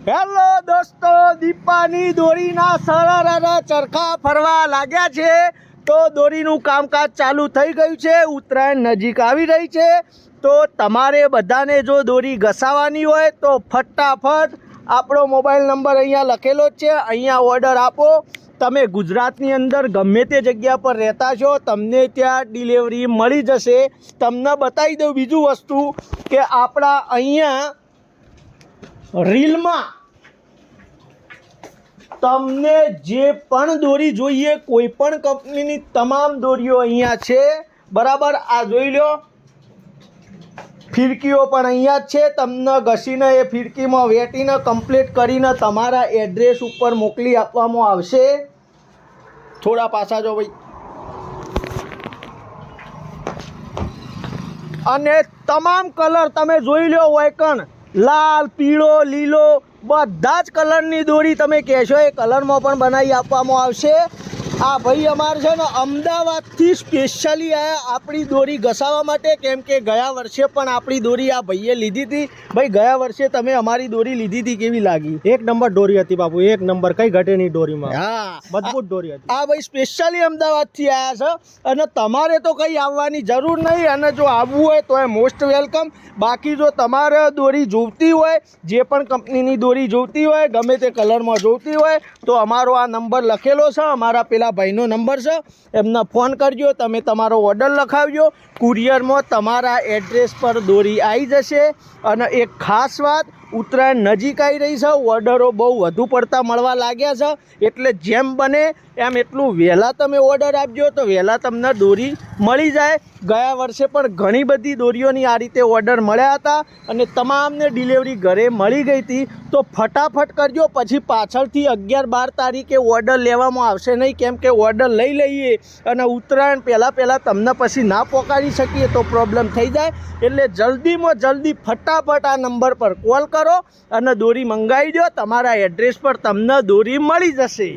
Hello દોસ્તો, દીપાની દોરીના સરળ ચરખા ફરવા લાગ્યા છે તો દોરીનું કામકાજ ચાલુ થઈ ગયું છે. ઉત્તરાયણ નજીક આવી રહી છે તો તમારે બધાને જો દોરી ઘસાવાની હોય તો ફટાફટ આપણો મોબાઈલ નંબર અહીંયા લખેલો જ છે, અહીંયા ઓર્ડર આપો. તમે ગુજરાતની અંદર ગમે તે જગ્યા પર રહેતા છો, તમને ત્યાં ડિલિવરી મળી જશે. તમને બતાવી દઉં બીજું વસ્તુ કે આપણા અહીંયા રીલમાં તમને જે પણ દોરી જોઈએ, કોઈ પણ કંપનીની તમામ દોરીઓ અહીંયા છે. બરાબર, આ જોઈ લો. ફિરકીઓ પણ અહીંયા જ છે. તમને ઘસીને એ ફિરકીમાં વેટીને કમ્પ્લીટ કરીને તમારા એડ્રેસ ઉપર મોકલી આપવામાં આવશે. થોડા પાછા જો ભાઈ. અને તમામ કલર તમે જોઈ લો, વાયકણ લાલ, પીળો, લીલો બધા જ કલરની દોરી તમે કહેશો એ કલરમાં પણ બનાવી આપવામાં આવશે. આ ભાઈ અમારે છે ને અમદાવાદથી સ્પેશિયલી આવ્યા આપણી દોરી ઘસાવા માટે, કેમ કે ગયા વર્ષે પણ આપણી દોરી આ ભાઈએ લીધી હતી. ભાઈ ગયા વર્ષે તમે અમારી દોરી લીધી હતી, કેવી લાગી? એક નંબર દોરી હતી બાપુ, એક નંબર, કઈ ઘટે નહીં દોરીમાં. હા, મજબૂત દોરી હતી. આ ભાઈ સ્પેશિયલી અમદાવાદથી આવ્યા છે અને તમારે તો કંઈ આવવાની જરૂર નહીં. અને જો આવવું હોય તો એ મોસ્ટ વેલકમ. બાકી જો તમારે દોરી જોઈતી હોય, જે પણ કંપનીની દોરી જોઈતી હોય, ગમે તે કલરમાં જોઈતી હોય તો અમારો આ નંબર લખેલો છે, અમારા પેલા ભાઈનો નંબર છે, એમને ફોન કરજો. તમે તમારો ઓર્ડર લખાવજો, કુરિયરમાં તમારા એડ્રેસ પર દોરી આવી જશે. અને એક ખાસ વાત, ઉત્તરાયણ નજીક આવી રહી છે, ઓર્ડરો બહુ વધુ પડતા મળવા લાગ્યા છે, એટલે જેમ બને એમ એટલું વહેલા તમે ઓર્ડર આપજો તો વહેલા તમને દોરી મળી જાય. ગયા વર્ષે પણ ઘણી બધી દોરીઓની આ રીતે ઓર્ડર મળ્યા હતા અને તમામને ડિલિવરી ઘરે મળી ગઈ હતી. તો ફટાફટ કરજો, પછી પાછળથી 11-12 તારીખે ઓર્ડર લેવામાં આવશે નહીં, કેમ કે ઓર્ડર લઈ લઈએ અને ઉત્તરાયણ પહેલાં તમને પછી ના પહોંચાડી શકીએ તો પ્રોબ્લેમ થઈ જાય. એટલે જલ્દીમાં જલ્દી ફટાફટ આ નંબર પર કોલ કરો અને દોરી મંગાવી દો. તમારા એડ્રેસ પર તમને દોરી મળી જશે.